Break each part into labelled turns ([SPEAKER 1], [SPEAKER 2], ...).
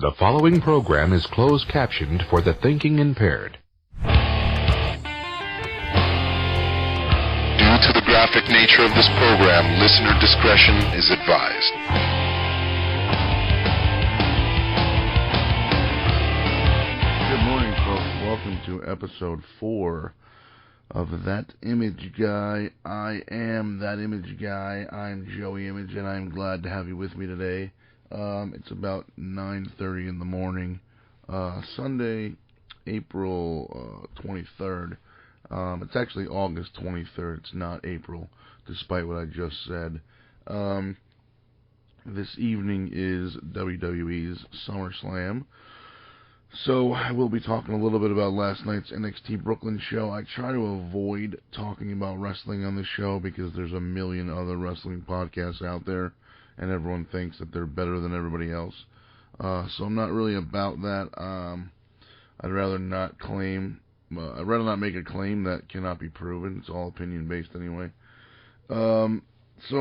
[SPEAKER 1] The following program is closed captioned for the thinking impaired.
[SPEAKER 2] Due to the graphic nature of this program, listener discretion is advised.
[SPEAKER 3] Good morning, folks. Welcome to episode 4 of That Image Guy. I am That Image Guy. I'm Joey Image, and I'm glad to have you with me today. It's about 9:30 in the morning, Sunday, April 23rd. It's actually August 23rd. It's not April, despite what I just said. This evening is WWE's SummerSlam. So I will be talking a little bit about last night's NXT Brooklyn show. I try to avoid talking about wrestling on the show because there's a million other wrestling podcasts out there, and everyone thinks that they're better than everybody else. So I'm not really about that. I'd rather not make a claim that cannot be proven. It's all opinion-based anyway. So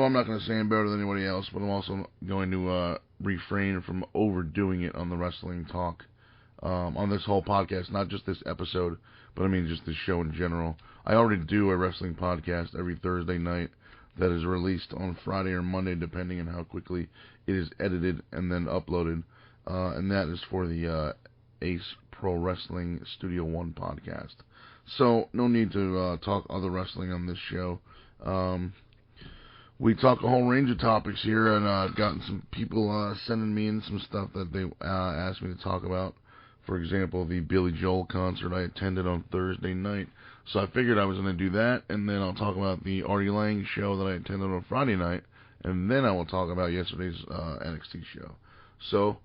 [SPEAKER 3] I'm not going to say I'm better than anybody else, but I'm also going to refrain from overdoing it on the wrestling talk. On this whole podcast, not just this episode, but I mean just this show in general. I already do a wrestling podcast every Thursday night that is released on Friday or Monday, depending on how quickly it is edited and then uploaded. And that is for the Ace Pro Wrestling Studio One podcast. So, no need to talk other wrestling on this show. We talk a whole range of topics here, and I've gotten some people sending me in some stuff that they asked me to talk about. For example, the Billy Joel concert I attended on Thursday night. So I figured I was going to do that, and then I'll talk about the Artie Lange show that I attended on Friday night, and then I will talk about yesterday's NXT show. So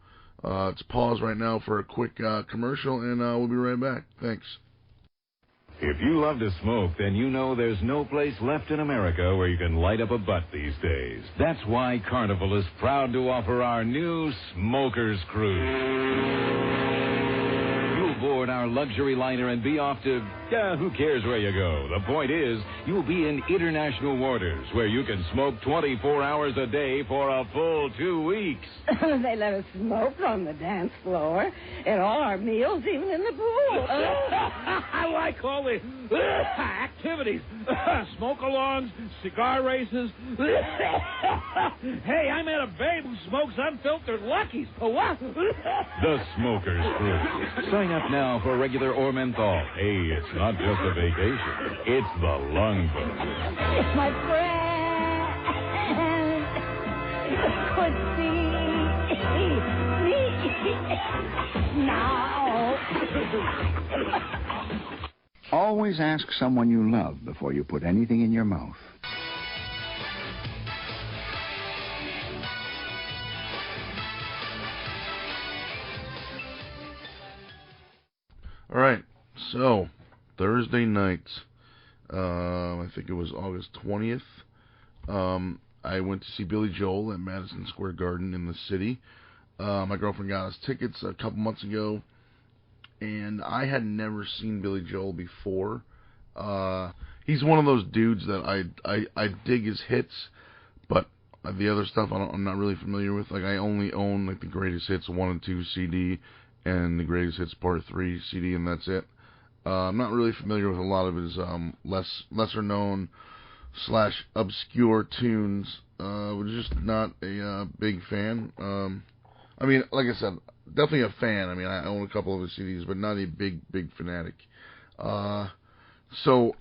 [SPEAKER 3] let's pause right now for a quick commercial, and we'll be right back. Thanks.
[SPEAKER 4] If you love to smoke, then you know there's no place left in America where you can light up a butt these days. That's why Carnival is proud to offer our new Smokers Cruise. Board our luxury liner and be off to, who cares where you go. The point is, you'll be in international waters where you can smoke 24 hours a day for a full 2 weeks.
[SPEAKER 5] They let us smoke on the dance floor, at all our meals, even in the pool.
[SPEAKER 6] I like all the activities. Smoke-alongs, cigar races. Hey, I met a babe who smokes unfiltered Luckies. Oh, what?
[SPEAKER 4] The Smokers Cruise. Sign up now for regular or menthol. Hey, it's not just a vacation. It's the lung burger.
[SPEAKER 5] It's my friend. Could see me now.
[SPEAKER 7] Always ask someone you love before you put anything in your mouth.
[SPEAKER 3] All right, so Thursday night, I think it was August 20th, I went to see Billy Joel at Madison Square Garden in the city. My girlfriend got us tickets a couple months ago, and I had never seen Billy Joel before. He's one of those dudes that I dig his hits, but the other stuff I'm not really familiar with. Like, I only own like the Greatest Hits 1 and 2 CD and the Greatest Hits Part 3 CD, and that's it. I'm not really familiar with a lot of his lesser known / obscure tunes. Was just not a big fan. I mean, like I said, definitely a fan. I mean, I own a couple of his CDs, but not a big fanatic. So,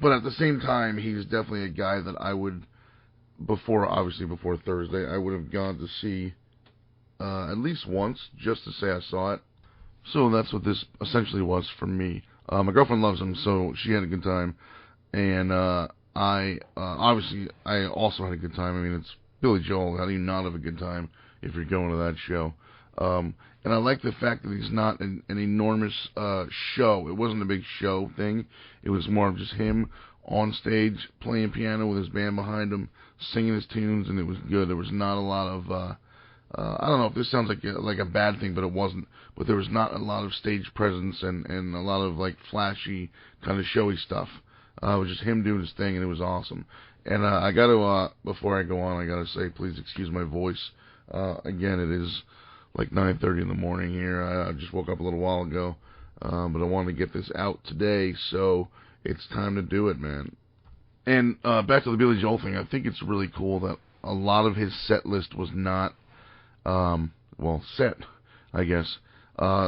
[SPEAKER 3] but at the same time, he's definitely a guy that I would, before Thursday, I would have gone to see at least once, just to say I saw it. So that's what this essentially was for me. My girlfriend loves him, so she had a good time, and I also had a good time. I mean, it's Billy Joel. How do you not have a good time if you're going to that show? And I like the fact that he's not an enormous show. It wasn't a big show thing. It was more of just him on stage playing piano with his band behind him, singing his tunes, and it was good. There was not a lot of I don't know if this sounds like a bad thing, but it wasn't. But there was not a lot of stage presence and a lot of like flashy kind of showy stuff. It was just him doing his thing, and it was awesome. And I got to before I go on, I got to say, please excuse my voice. Again, it is like 9:30 in the morning here. I just woke up a little while ago, but I wanted to get this out today, so it's time to do it, man. And back to the Billy Joel thing, I think it's really cool that a lot of his set list was not, set, I guess.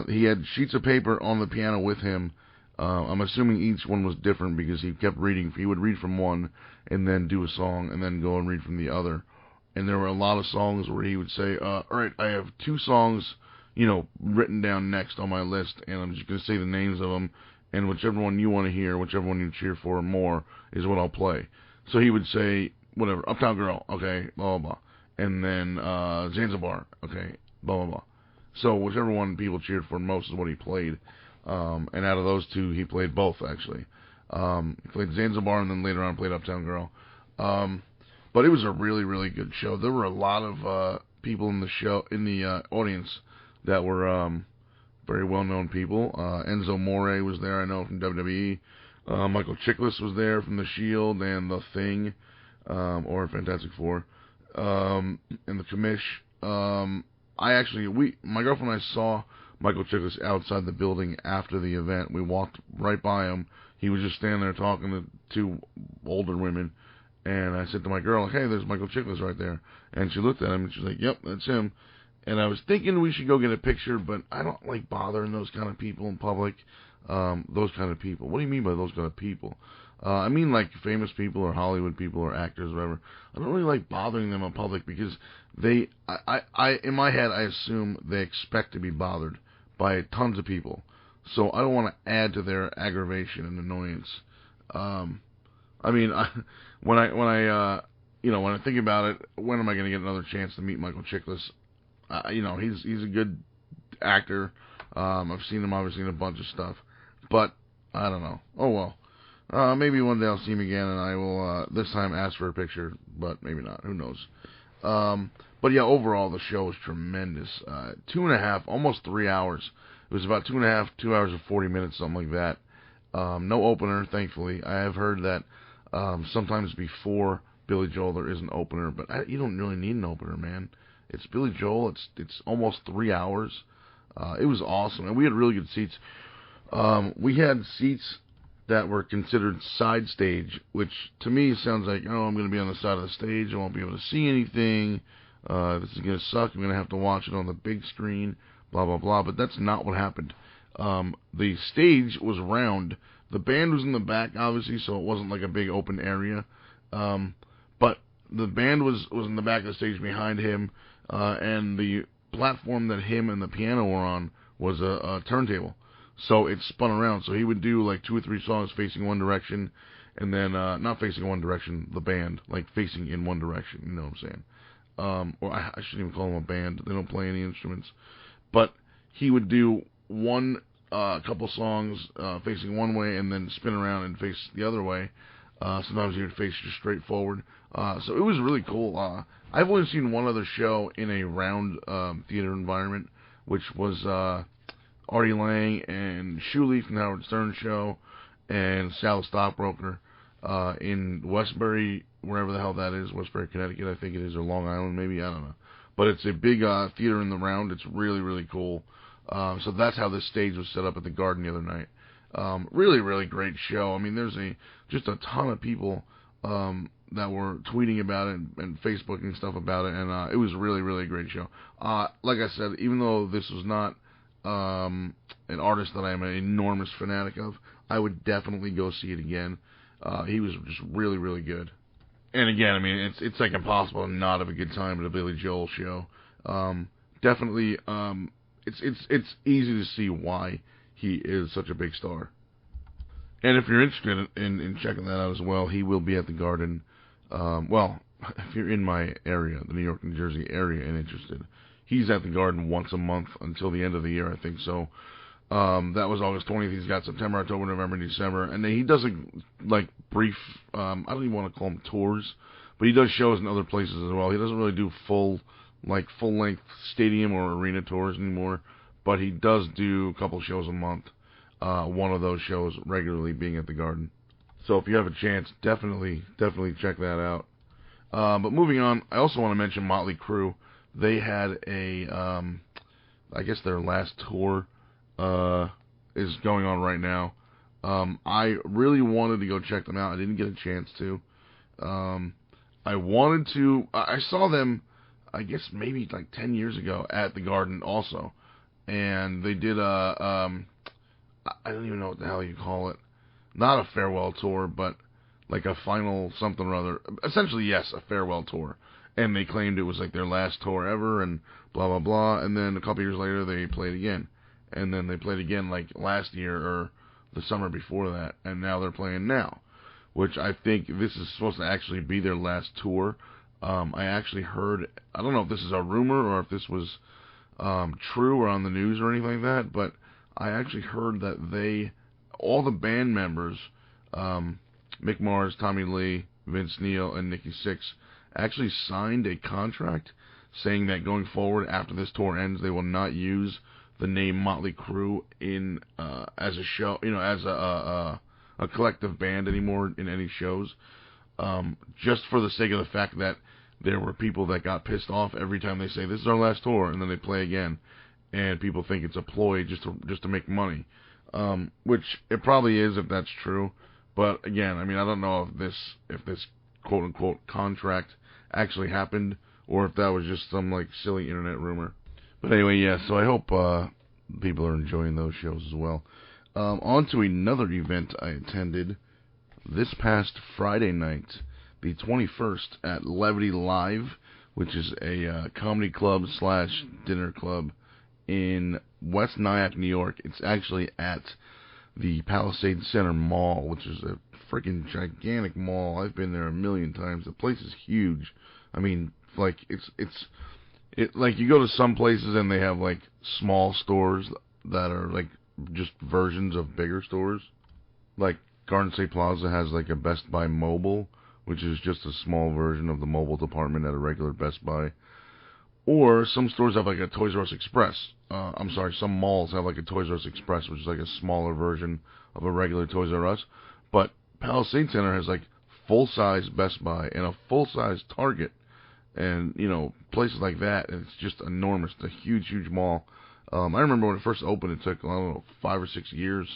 [SPEAKER 3] He had sheets of paper on the piano with him. I'm assuming each one was different because he kept reading. He would read from one and then do a song and then go and read from the other. And there were a lot of songs where he would say, all right, I have 2 songs, written down next on my list, and I'm just going to say the names of them, and whichever one you want to hear, whichever one you cheer for more is what I'll play. So he would say, whatever, Uptown Girl, okay, blah, blah, blah. And then Zanzibar, okay, blah, blah, blah. So whichever one people cheered for most is what he played. And out of those 2, he played both, actually. He played Zanzibar and then later on played Uptown Girl. But it was a really, really good show. There were a lot of people in the audience that were very well-known people. Enzo More was there, I know, from WWE. Michael Chiklis was there from The Shield and The Thing, or Fantastic Four, and The Commish. My girlfriend and I saw Michael Chiklis outside the building after the event. We walked right by him. He was just standing there talking to 2 older women. And I said to my girl, hey, there's Michael Chiklis right there. And she looked at him and she's like, yep, that's him. And I was thinking we should go get a picture, but I don't like bothering those kind of people in public. Those kind of people. What do you mean by those kind of people? I mean like famous people or Hollywood people or actors or whatever. I don't really like bothering them in public because in my head, I assume they expect to be bothered by tons of people. So I don't want to add to their aggravation and annoyance. When I think about it, when am I going to get another chance to meet Michael Chiklis? He's a good actor. I've seen him obviously in a bunch of stuff, but I don't know. Oh well. Maybe one day I'll see him again, and I will this time ask for a picture, but maybe not. Who knows? But yeah, overall the show was tremendous. 2.5, almost 3 hours. It was about 2.5, 2 hours and 40 minutes, something like that. No opener, thankfully. I have heard that sometimes before Billy Joel there is an opener, but you don't really need an opener, man. It's Billy Joel. It's almost 3 hours. It was awesome, and we had really good seats. We had seats that were considered side stage, which to me sounds like, I'm going to be on the side of the stage. I won't be able to see anything. This is going to suck. I'm going to have to watch it on the big screen, blah, blah, blah. But that's not what happened. The stage was round. The band was in the back, obviously, so it wasn't like a big open area. But the band was in the back of the stage behind him, and the platform that him and the piano were on was a turntable. So it spun around. So he would do like 2 or 3 songs facing one direction, and then not facing one direction, the band, like facing in one direction, you know what I'm saying? Or I shouldn't even call them a band. They don't play any instruments. But he would do couple songs facing one way and then spin around and face the other way. Sometimes he would face just straight forward. So it was really cool. I've only seen one other show in a round theater environment, which was Artie Lange and Shuley from the Howard Stern Show and Sal Stockbroker in Westbury, wherever the hell that is, Westbury, Connecticut, I think it is, or Long Island, maybe, I don't know. But it's a big theater in the round. It's really, really cool. So that's how this stage was set up at the Garden the other night. Really, really great show. I mean, there's just a ton of people that were tweeting about it and Facebooking stuff about it, and it was really, really a great show. Like I said, even though this was not an artist that I am an enormous fanatic of, I would definitely go see it again. He was just really, really good. And again, I mean, it's like impossible to not have a good time at a Billy Joel show. Definitely, it's easy to see why he is such a big star. And if you're interested in checking that out as well, he will be at the Garden. If you're in my area, the New York, New Jersey area, and interested, he's at the Garden once a month until the end of the year, I think. So that was August 20th. He's got September, October, November, December, and then he does brief. I don't even want to call them tours, but he does shows in other places as well. He doesn't really do full-length stadium or arena tours anymore, but he does do a couple shows a month. One of those shows regularly being at the Garden. So if you have a chance, definitely check that out. But moving on, I also want to mention Motley Crue. They had I guess their last tour is going on right now. I really wanted to go check them out. I didn't get a chance to. I wanted to. I saw them, I guess maybe like 10 years ago at the Garden also, and they did I don't even know what the hell you call it. Not a farewell tour, but like a final something or other. Essentially, yes, a farewell tour. And they claimed it was like their last tour ever and blah, blah, blah. And then a couple years later, they played again. And then they played again like last year or the summer before that. And now they're playing now, which I think this is supposed to actually be their last tour. I actually heard, I don't know if this is a rumor or if this was true or on the news or anything like that, but I actually heard that all the band members, Mick Mars, Tommy Lee, Vince Neil, and Nikki Sixx, actually signed a contract saying that going forward after this tour ends, they will not use the name Motley Crue in as a show, as a collective band anymore in any shows. Just for the sake of the fact that there were people that got pissed off every time they say this is our last tour, and then they play again, and people think it's a ploy just to make money, which it probably is if that's true. But again, I mean, I don't know if this quote unquote contract actually happened or if that was just some like silly internet rumor. But anyway, yeah. So I hope people are enjoying those shows as well. On to another event I attended this past Friday night, the 21st, at Levity Live, which is a comedy club / dinner club in West Nyack, New York. It's actually at the Palisades Center Mall, which is a freaking gigantic mall. I've been there a million times. The place is huge. I mean, like it's like you go to some places and they have like small stores that are like just versions of bigger stores. Like Garden State Plaza has like a Best Buy Mobile, which is just a small version of the mobile department at a regular Best Buy. Or some stores have like a Toys R Us Express. Some malls have like a Toys R Us Express, which is like a smaller version of a regular Toys R Us. But Palisades Center has like full-size Best Buy and a full-size Target. And, places like that. And it's just enormous. It's a huge, huge mall. I remember when it first opened, it took, 5 or 6 years.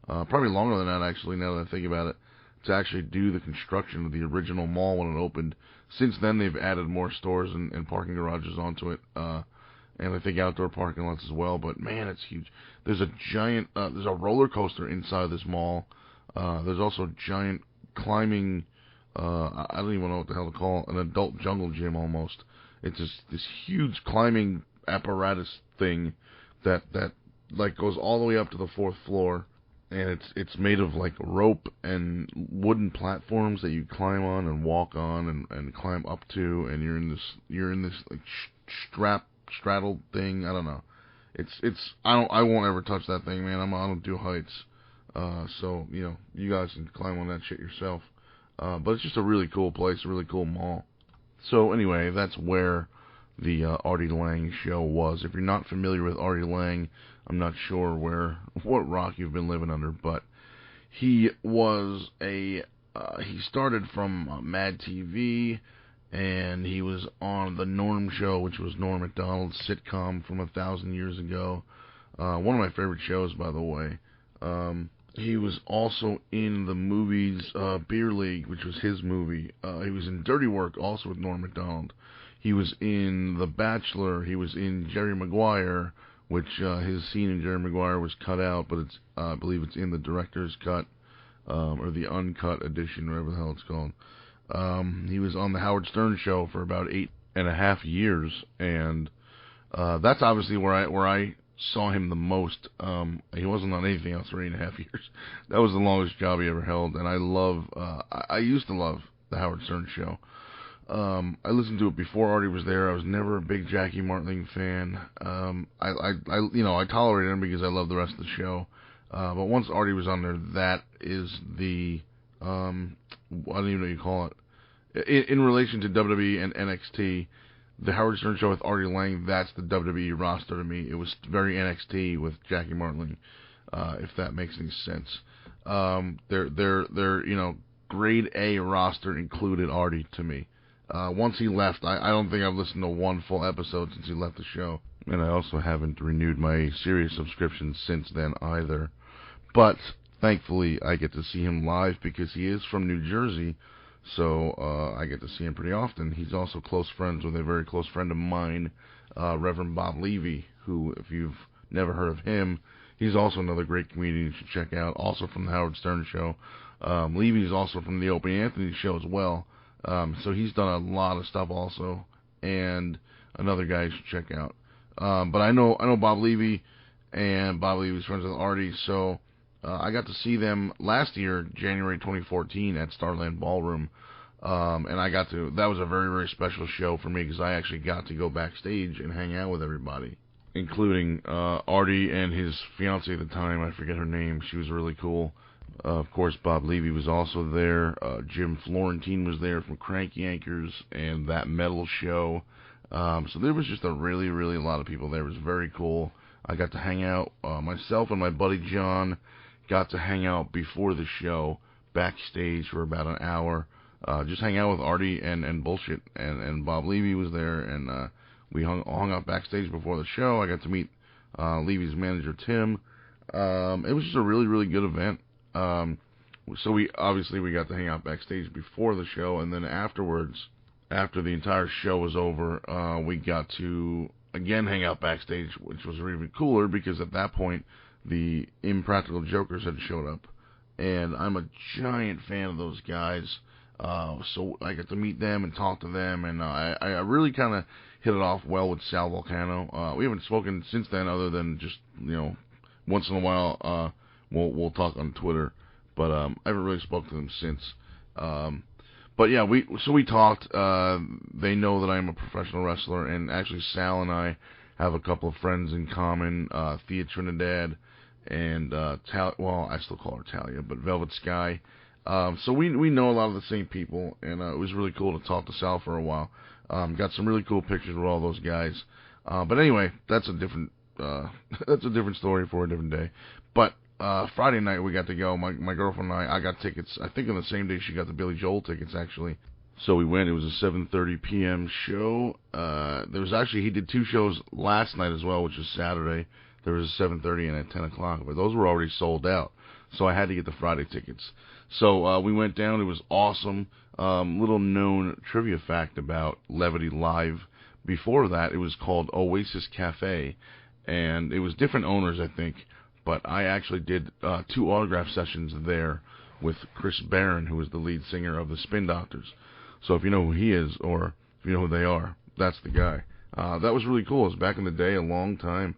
[SPEAKER 3] Probably longer than that, actually, now that I think about it, to actually do the construction of the original mall when it opened. Since then, they've added more stores and parking garages onto it, and I think outdoor parking lots as well. But man, it's huge. There's a giant, there's a roller coaster inside this mall. There's also a giant climbing, I don't even know what the hell to call it, an adult jungle gym almost. It's this huge climbing apparatus thing that like goes all the way up to the 4th floor. And it's made of like rope and wooden platforms that you climb on and walk on and climb up to, and you're in this like straddled thing. I don't know. I won't ever touch that thing, man. I don't do heights. So you guys can climb on that shit yourself. But it's just a really cool place, a really cool mall. So anyway, that's where the Artie Lange show was. If you're not familiar with Artie Lange, I'm not sure what rock you've been living under, but he was he started from Mad TV, and he was on the Norm Show, which was Norm Macdonald's sitcom from 1,000 years ago. One of my favorite shows, by the way. He was also in the movies Beer League, which was his movie. He was in Dirty Work, also with Norm Macdonald. He was in The Bachelor. He was in Jerry Maguire, which his scene in Jerry Maguire was cut out, but I believe it's in the director's cut, or the uncut edition, whatever the hell it's called. He was on the Howard Stern Show for about 8.5 years, and that's obviously where I saw him the most. He wasn't on anything else for 8.5 years. That was the longest job he ever held, and I used to love the Howard Stern Show. I listened to it before Artie was there. I was never a big Jackie Martling fan. I tolerated him because I loved the rest of the show. But once Artie was on there, that is the I don't even know what you call it. In relation to WWE and NXT, the Howard Stern Show with Artie Lange, that's the WWE roster to me. It was very NXT with Jackie Martling, if that makes any sense. Their grade A roster included Artie to me. Once he left, I don't think I've listened to one full episode since he left the show. And I also haven't renewed my Sirius subscription since then either. But thankfully, I get to see him live because he is from New Jersey, so I get to see him pretty often. He's also close friends with a very close friend of mine, Reverend Bob Levy, who, if you've never heard of him, he's also another great comedian you should check out, also from the Howard Stern Show. Levy is also from the Opie Anthony Show as well, so he's done a lot of stuff also, and another guy you should check out. But I know Bob Levy, and Bob Levy's friends with Artie, so I got to see them last year, January 2014, at Starland Ballroom, and that was a very, very special show for me because I actually got to go backstage and hang out with everybody, including Artie and his fiancée at the time. I forget her name. She was really cool. Of course, Bob Levy was also there. Jim Florentine was there from Crank Yankers and That Metal Show. So there was just a really, really lot of people there. It was very cool. I got to hang out. Myself and my buddy John got to hang out before the show backstage for about an hour. Just hang out with Artie and bullshit. And Bob Levy was there, and we hung out backstage before the show. I got to meet Levy's manager, Tim. It was just a really, really good event. So we got to hang out backstage before the show, and then afterwards, after the entire show was over, we got to again hang out backstage, which was even cooler because at that point the Impractical Jokers had showed up, and I'm a giant fan of those guys. So I got to meet them and talk to them, and I really kind of hit it off well with Sal Volcano. We haven't spoken since then, other than just once in a while we'll talk on Twitter, but I haven't really spoken to them since. But yeah, we talked. They know that I'm a professional wrestler, and actually Sal and I have a couple of friends in common, Thea Trinidad and I still call her Talia, but Velvet Sky. So we know a lot of the same people, and it was really cool to talk to Sal for a while. Got some really cool pictures with all those guys. But anyway, that's a different story for a different day. But Friday night we got to go. My girlfriend and I got tickets. I think on the same day she got the Billy Joel tickets actually. So we went. It was a 7:30 p.m. show. He did two shows last night as well, which was Saturday. There was a 7:30 and a 10 o'clock, but those were already sold out. So I had to get the Friday tickets. So we went down. It was awesome. Little known trivia fact about Levity Live. Before that, it was called Oasis Cafe, and it was different owners, I think. But I actually did 2 autograph sessions there with Chris Barron, who was the lead singer of the Spin Doctors. So if you know who he is, or if you know who they are, that's the guy. That was really cool. It was back in the day, a long time,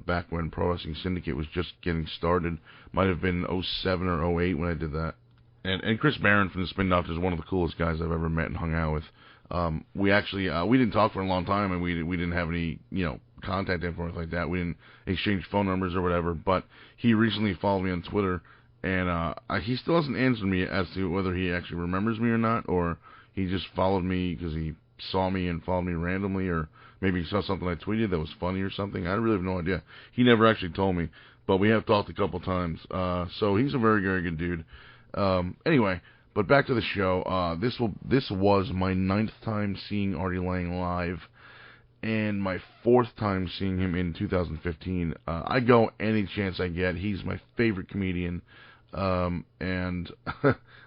[SPEAKER 3] back when Pro Wrestling Syndicate was just getting started. Might have been 07 or 08 when I did that. And Chris Barron from the Spin Doctors is one of the coolest guys I've ever met and hung out with. We actually we didn't talk for a long time, and we didn't have any contact info or anything like that. We didn't exchange phone numbers or whatever. But he recently followed me on Twitter, and he still hasn't answered me as to whether he actually remembers me or not, or he just followed me because he saw me and followed me randomly, or maybe he saw something I tweeted that was funny or something. I really have no idea. He never actually told me, but we have talked a couple times. So he's a very, very good dude. Anyway, but back to the show. This was my 9th time seeing Artie Lange live, and my 4th time seeing him in 2015. I go any chance I get. He's my favorite comedian, and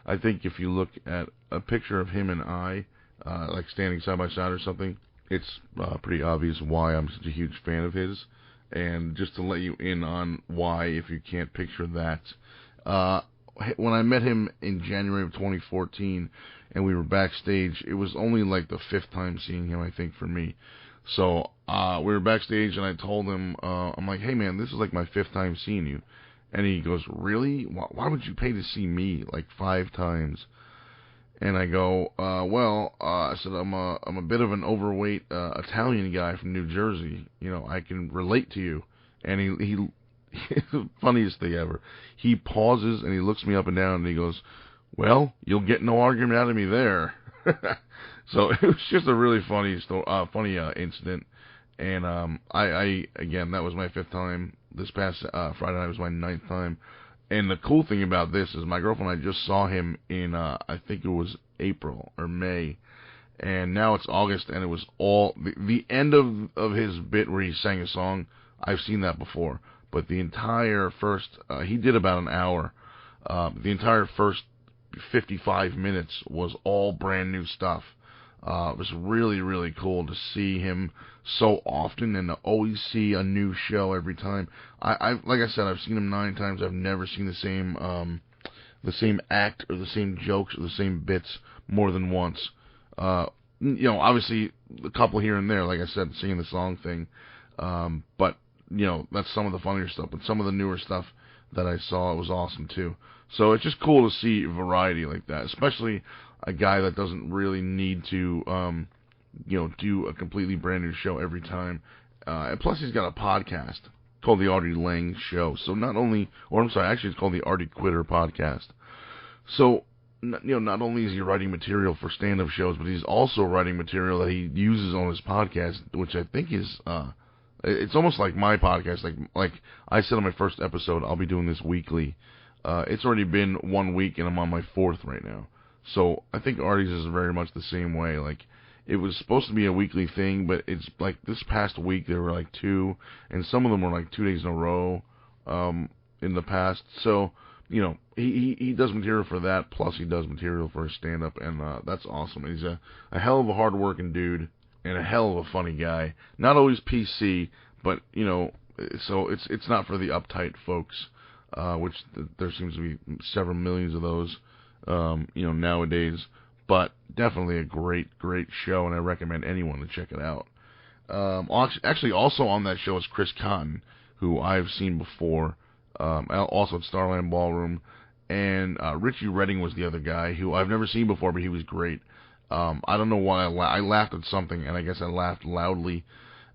[SPEAKER 3] I think if you look at a picture of him and I, like standing side by side or something, it's pretty obvious why I'm such a huge fan of his. And just to let you in on why, if you can't picture that, when I met him in January of 2014 and we were backstage, it was only like the 5th time seeing him, I think, for me. So we were backstage, and I told him, I'm like, hey man, this is like my 5th time seeing you. And he goes, really? Why would you pay to see me like 5 times? And I go, I said, I'm a bit of an overweight Italian guy from New Jersey. I can relate to you. And he funniest thing ever. He pauses and he looks me up and down and he goes, well, you'll get no argument out of me there. So it was just a really funny incident. And I again, that was my 5th time. This past Friday night was my 9th time. And the cool thing about this is my girlfriend and I just saw him in, I think it was April or May. And now it's August, and it was all the end of his bit where he sang a song. I've seen that before, but the entire first he did about an hour. The entire first 55 minutes was all brand new stuff. It was really, really cool to see him so often and to always see a new show every time. Like I said, I've seen him 9 times. I've never seen the same act or the same jokes or the same bits more than once. Obviously a couple here and there, like I said, singing the song thing. But that's some of the funnier stuff. But some of the newer stuff that I saw, it was awesome too. So it's just cool to see variety like that, especially a guy that doesn't really need to, do a completely brand new show every time. And plus, he's got a podcast called the Artie Lange Show. So actually, it's called the Artie Quitter Podcast. So, not only is he writing material for stand-up shows, but he's also writing material that he uses on his podcast, which I think is, it's almost like my podcast. Like I said on my first episode, I'll be doing this weekly. It's already been 1 week, and I'm on my 4th right now. So I think Artie's is very much the same way. Like, it was supposed to be a weekly thing, but it's like this past week there were like 2, and some of them were like 2 days in a row in the past. So, he does material for that, plus he does material for his stand-up, and that's awesome. He's a hell of a hard-working dude and a hell of a funny guy. Not always PC, but, so it's not for the uptight folks, which there seems to be several millions of those, nowadays. But definitely a great, great show, and I recommend anyone to check it out. Actually, also on that show is Chris Cotton, who I've seen before, also at Starland Ballroom, and Richie Redding was the other guy, who I've never seen before, but he was great. I don't know why I laughed at something, and I guess I laughed loudly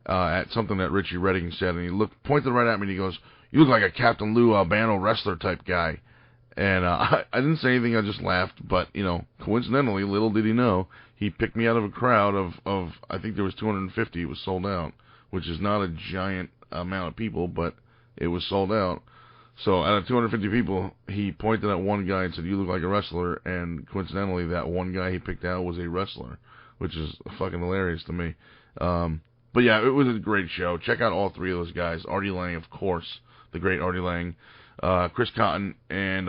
[SPEAKER 3] at something that Richie Redding said, and he pointed right at me, and he goes, "You look like a Captain Lou Albano wrestler type guy." And I didn't say anything, I just laughed, but, coincidentally, little did he know, he picked me out of a crowd of I think there was 250, it was sold out, which is not a giant amount of people, but it was sold out. So out of 250 people, he pointed at one guy and said, "You look like a wrestler," and coincidentally, that one guy he picked out was a wrestler, which is fucking hilarious to me. But yeah, it was a great show. Check out all 3 of those guys. Artie Lange, of course, the great Artie Lange. Chris Cotton, and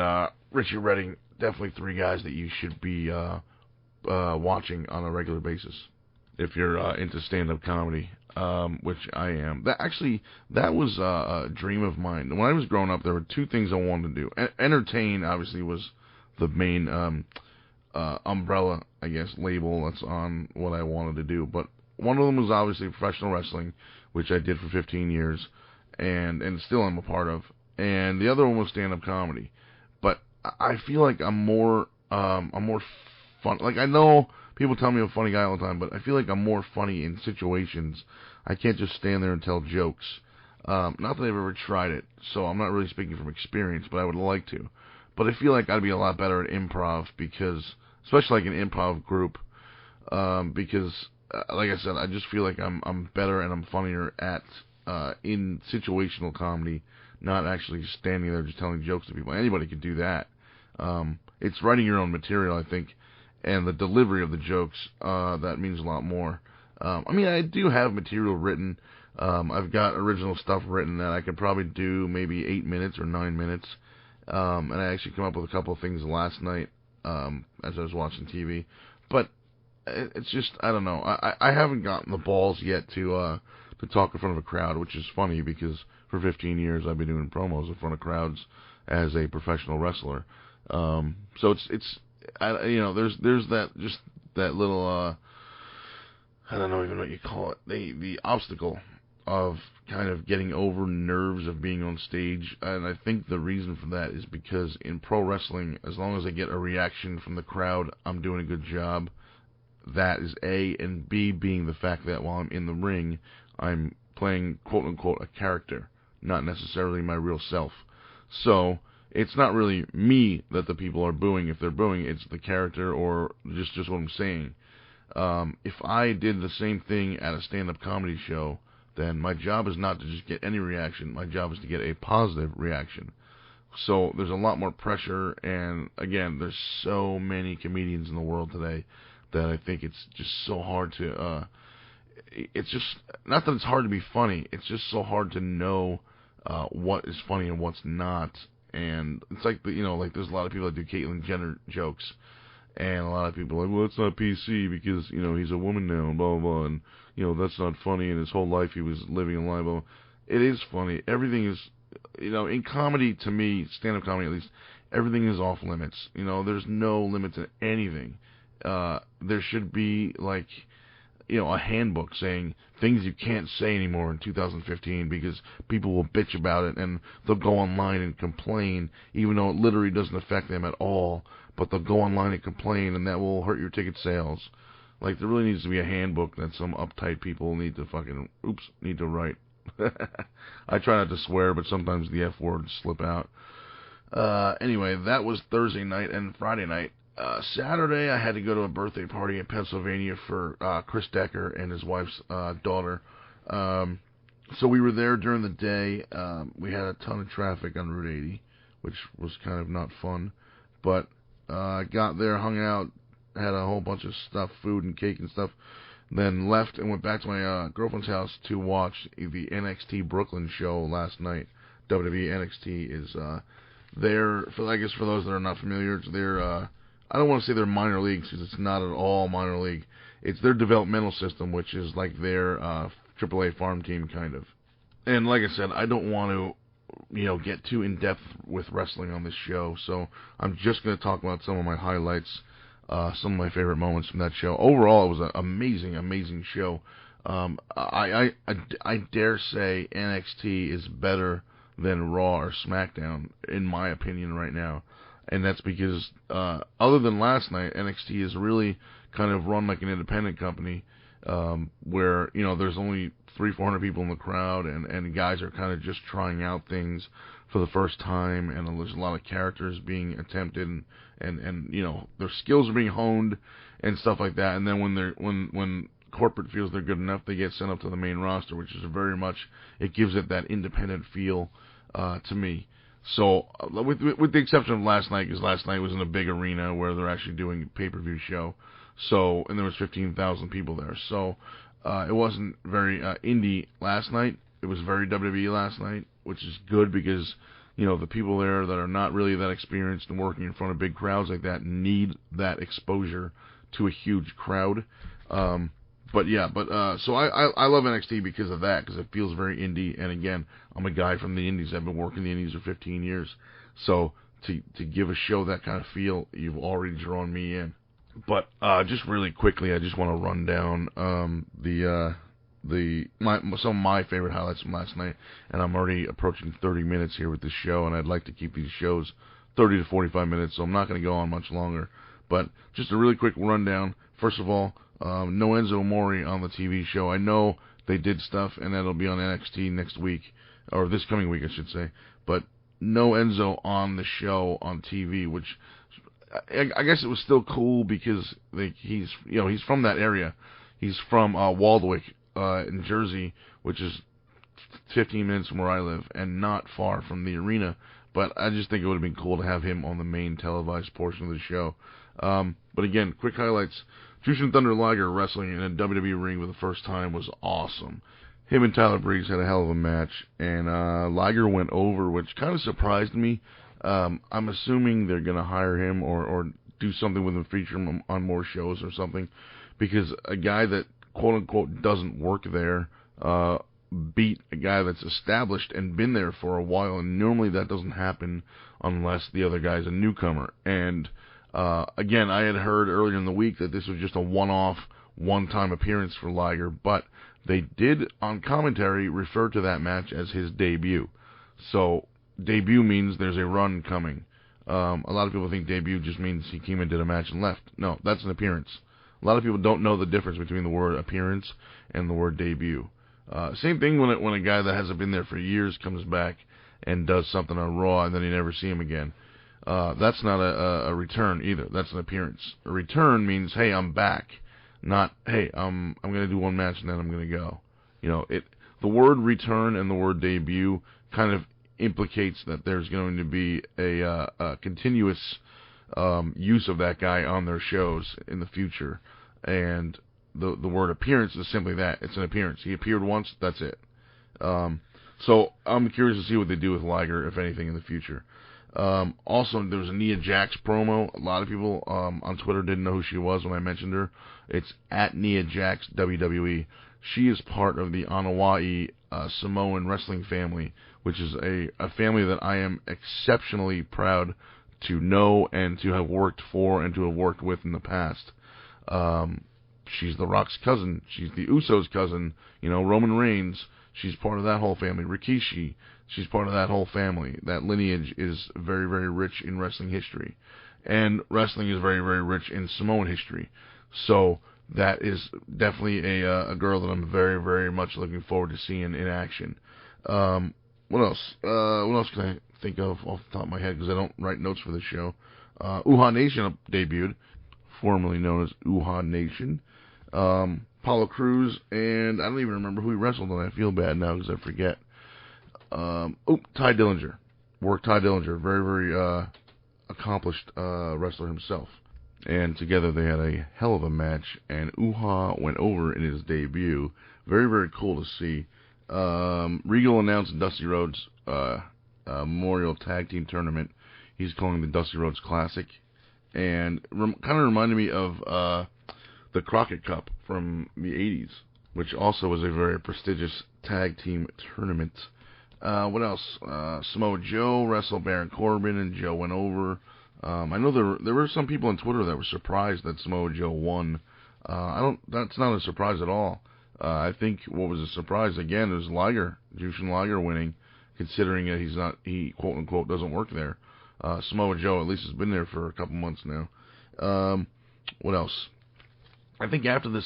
[SPEAKER 3] Richie Redding, definitely 3 guys that you should be watching on a regular basis if you're into stand-up comedy, which I am. That was a dream of mine. When I was growing up, there were 2 things I wanted to do. Entertain, obviously, was the main umbrella, I guess, label that's on what I wanted to do. But one of them was obviously professional wrestling, which I did for 15 years, and still I'm a part of. And the other one was stand-up comedy. But I feel like I'm more fun. Like, I know people tell me I'm a funny guy all the time, but I feel like I'm more funny in situations. I can't just stand there and tell jokes. Not that I've ever tried it, so I'm not really speaking from experience, but I would like to. But I feel like I'd be a lot better at improv, because, especially like an improv group, because, like I said, I just feel like I'm better and I'm funnier at in situational comedy, not actually standing there just telling jokes to people. Anybody could do that. It's writing your own material, I think, and the delivery of the jokes, that means a lot more. I do have material written. I've got original stuff written that I could probably do maybe 8 minutes or 9 minutes. And I actually came up with a couple of things last night as I was watching TV. But it's just, I don't know. I haven't gotten the balls yet to talk in front of a crowd, which is funny because for 15 years I've been doing promos in front of crowds as a professional wrestler. So it's there's that little I don't know even what you call it, the obstacle of kind of getting over nerves of being on stage, and I think the reason for that is because in pro wrestling, as long as I get a reaction from the crowd, I'm doing a good job. That is A, and B being the fact that while I'm in the ring, I'm playing quote-unquote a character, not necessarily my real self. So it's not really me that the people are booing. If they're booing, it's the character or just what I'm saying. If I did the same thing at a stand-up comedy show, then my job is not to just get any reaction. My job is to get a positive reaction. So there's a lot more pressure, and again, there's so many comedians in the world today that I think it's just so hard to. It's just not that it's hard to be funny. It's just so hard to know what is funny and what's not. And it's like like there's a lot of people that do Caitlyn Jenner jokes, and a lot of people are like, well, it's not PC because he's a woman now, and blah blah blah, and that's not funny. And his whole life he was living a lie. Blah, blah. It is funny. Everything is, in comedy, to me, stand-up comedy at least, everything is off limits. There's no limit to anything. There should be like, a handbook saying things you can't say anymore in 2015 because people will bitch about it and they'll go online and complain even though it literally doesn't affect them at all, but they'll go online and complain and that will hurt your ticket sales. Like, there really needs to be a handbook that some uptight people need to write. I try not to swear, but sometimes the F words slip out. Anyway, that was Thursday night and Friday night. Saturday, I had to go to a birthday party in Pennsylvania for Chris Decker and his wife's daughter. So we were there during the day. We had a ton of traffic on Route 80, which was kind of not fun. But got there, hung out, had a whole bunch of stuff, food and cake and stuff. Then left and went back to my girlfriend's house to watch the NXT Brooklyn show last night. WWE NXT is there. I guess for those that are not familiar, they're I don't want to say they're minor leagues because it's not at all minor league. It's their developmental system, which is like their AAA farm team kind of. And like I said, I don't want to get too in depth with wrestling on this show, so I'm just going to talk about some of my highlights, some of my favorite moments from that show. Overall, it was an amazing show. I dare say NXT is better than Raw or SmackDown in my opinion right now. And that's because, other than last night, NXT is really kind of run like an independent company, where, there's only 300-400 people in the crowd, and guys are kind of just trying out things for the first time, and there's a lot of characters being attempted, and their skills are being honed, and stuff like that, and then when corporate feels they're good enough, they get sent up to the main roster, which is very much, it gives it that independent feel, to me. So, with the exception of last night, because last night was in a big arena where they're actually doing a pay-per-view show, and there was 15,000 people there. So, it wasn't very indie last night. It was very WWE last night, which is good because, the people there that are not really that experienced and working in front of big crowds like that need that exposure to a huge crowd. So I love NXT because of that, because it feels very indie, and again, I'm a guy from the indies. I've been working the indies for 15 years, so to give a show that kind of feel, you've already drawn me in. But just really quickly, I just want to run down some of my favorite highlights from last night, and I'm already approaching 30 minutes here with this show, and I'd like to keep these shows 30 to 45 minutes, so I'm not going to go on much longer. But just a really quick rundown. First of all, no Enzo Amore on the TV show. I know they did stuff, and that'll be on NXT next week, or this coming week, I should say. But no Enzo on the show on TV, which I guess it was still cool because he's from that area. He's from Waldwick in Jersey, which is 15 minutes from where I live, and not far from the arena. But I just think it would have been cool to have him on the main televised portion of the show. But again, quick highlights. Jushin Thunder Liger wrestling in a WWE ring for the first time was awesome. Him and Tyler Breeze had a hell of a match, and Liger went over, which kind of surprised me. I'm assuming they're going to hire him or do something with him, feature him on more shows or something, because a guy that quote-unquote doesn't work there beat a guy that's established and been there for a while, and normally that doesn't happen unless the other guy's a newcomer. And again, I had heard earlier in the week that this was just a one-off, one-time appearance for Liger, but they did, on commentary, refer to that match as his debut. So, debut means there's a run coming. A lot of people think debut just means he came and did a match and left. No, that's an appearance. A lot of people don't know the difference between the word appearance and the word debut. Same thing when a guy that hasn't been there for years comes back and does something on Raw and then you never see him again. That's not a return either. That's an appearance. A return means, hey, I'm back. Not, hey, I'm going to do one match and then I'm going to go. The word return and the word debut kind of implicates that there's going to be a continuous use of that guy on their shows in the future. and the word appearance is simply that. It's an appearance. He appeared once, that's it. So I'm curious to see what they do with Liger, if anything, in the future. Also, there was a Nia Jax promo. A lot of people on Twitter didn't know who she was when I mentioned her. It's at Nia Jax WWE. She is part of the Anoa'i Samoan wrestling family, which is a family that I am exceptionally proud to know and to have worked for and to have worked with in the past. She's The Rock's cousin. She's the Usos' cousin. Roman Reigns. She's part of that whole family. Rikishi. She's part of that whole family. That lineage is very, very rich in wrestling history. And wrestling is very, very rich in Samoan history. So that is definitely a girl that I'm very, very much looking forward to seeing in action. What else? What else can I think of off the top of my head, because I don't write notes for this show? Uhaa Nation debuted, formerly known as Uhaa Nation. Apollo Crews, and I don't even remember who he wrestled, and I feel bad now because I forget. Ty Dillinger. Ty Dillinger, very, very accomplished wrestler himself. And together they had a hell of a match, and Uhaa went over in his debut. Very, very cool to see. Regal announced Dusty Rhodes Memorial Tag Team Tournament. He's calling the Dusty Rhodes Classic. And kind of reminded me of the Crockett Cup from the 80s, which also was a very prestigious tag team tournament. What else? Samoa Joe wrestled Baron Corbin, and Joe went over. I know there were some people on Twitter that were surprised that Samoa Joe won. That's not a surprise at all. I think what was a surprise again is Jushin Liger winning, considering that he quote unquote doesn't work there. Samoa Joe at least has been there for a couple months now. What else? I think after the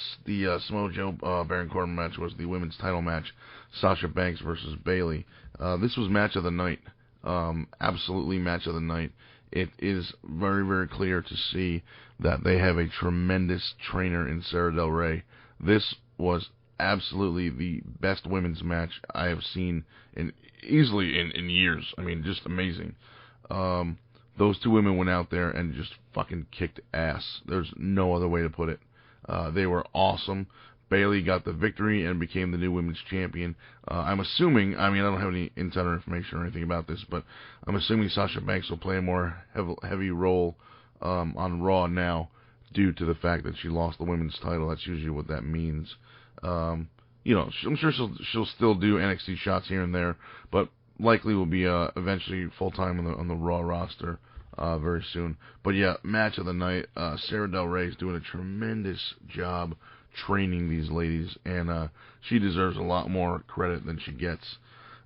[SPEAKER 3] Samoa Joe Baron Corbin match was the women's title match, Sasha Banks versus Bayley. This was match of the night. Absolutely match of the night. It is very, very clear to see that they have a tremendous trainer in Sarah Del Rey. This was absolutely the best women's match I have seen easily in years. I mean, just amazing. Those two women went out there and just fucking kicked ass. There's no other way to put it. They were awesome. Bayley got the victory and became the new women's champion. I'm assuming, I don't have any insider information or anything about this, but I'm assuming Sasha Banks will play a more heavy role on Raw now due to the fact that she lost the women's title. That's usually what that means. I'm sure she'll still do NXT shots here and there, but likely will be eventually full-time on the Raw roster very soon. But yeah, match of the night. Sarah Del Rey is doing a tremendous job training these ladies, and she deserves a lot more credit than she gets.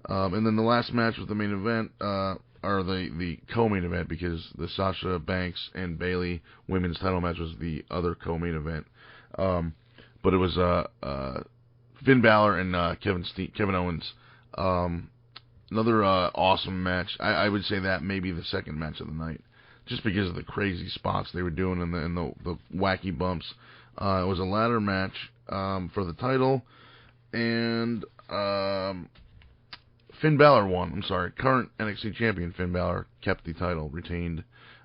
[SPEAKER 3] And then the last match was the main event, or the co-main event, because the Sasha Banks and Bayley women's title match was the other co-main event. But it was Finn Balor and Kevin Owens. Another awesome match. I would say that may be the second match of the night, just because of the crazy spots they were doing and the wacky bumps. It was a ladder match for the title, and Finn Balor won. I'm sorry, current NXT champion Finn Balor kept the title, retained,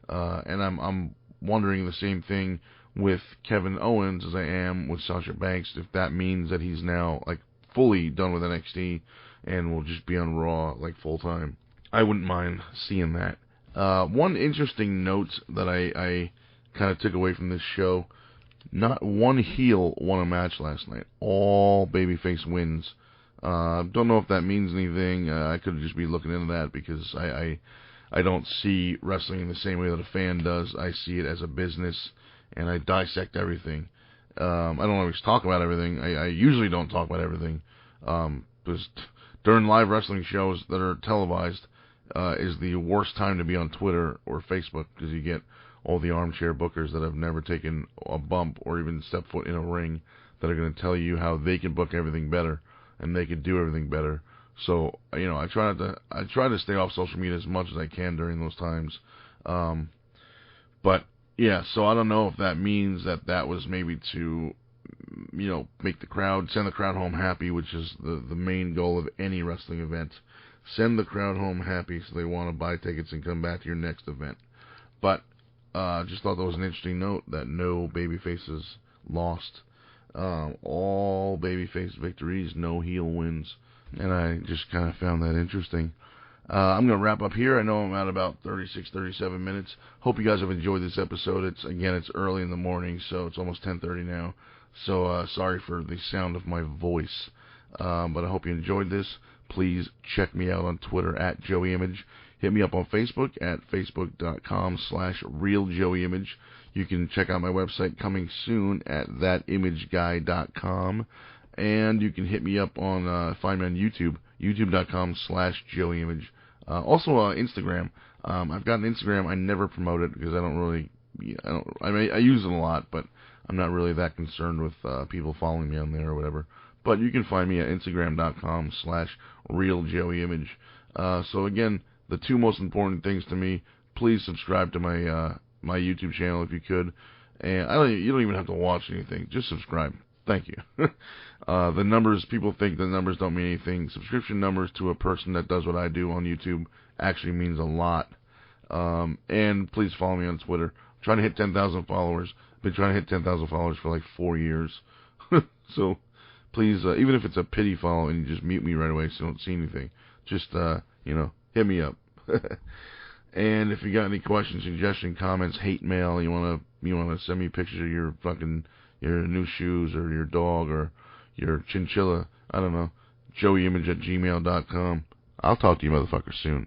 [SPEAKER 3] and I'm wondering the same thing with Kevin Owens as I am with Sasha Banks, if that means that he's now fully done with NXT and will just be on Raw full time. I wouldn't mind seeing that. One interesting note that I kind of took away from this show: not one heel won a match last night. All babyface wins. Don't know if that means anything. I could just be looking into that, because I don't see wrestling in the same way that a fan does. I see it as a business, and I dissect everything. I don't always talk about everything. I usually don't talk about everything. Because during live wrestling shows that are televised is the worst time to be on Twitter or Facebook, because you get all the armchair bookers that have never taken a bump or even stepped foot in a ring that are going to tell you how they can book everything better and they can do everything better. So, I try to stay off social media as much as I can during those times. But yeah, so I don't know if that means that was maybe to make send the crowd home happy, which is the main goal of any wrestling event. Send the crowd home happy so they want to buy tickets and come back to your next event. But just thought that was an interesting note that no babyfaces lost. All babyface victories, no heel wins. And I just kind of found that interesting. I'm going to wrap up here. I know I'm at about 36, 37 minutes. Hope you guys have enjoyed this episode. It's early in the morning, so it's almost 10:30 now. So sorry for the sound of my voice. But I hope you enjoyed this. Please check me out on Twitter at JoeyImage. Hit me up on Facebook at facebook.com/realjoeyimage. You can check out my website coming soon at thatimageguy.com. And you can hit me up on, find me on YouTube, youtube.com/JoeyImage. Also Instagram. I've got an Instagram. I never promote it because I use it a lot, but I'm not really that concerned with people following me on there or whatever. But you can find me at instagram.com/realjoeyimage. So again, the two most important things to me, please subscribe to my my YouTube channel if you could. And you don't even have to watch anything. Just subscribe. Thank you. The numbers, people think the numbers don't mean anything. Subscription numbers to a person that does what I do on YouTube actually means a lot. And please follow me on Twitter. I'm trying to hit 10,000 followers. I've been trying to hit 10,000 followers for like 4 years. So please, even if it's a pity follow and you just mute me right away so you don't see anything, just, hit me up. And if you got any questions, suggestions, comments, hate mail, you wanna send me pictures of your new shoes or your dog or your chinchilla, I don't know, joeyimage@gmail.com. I'll talk to you motherfuckers soon.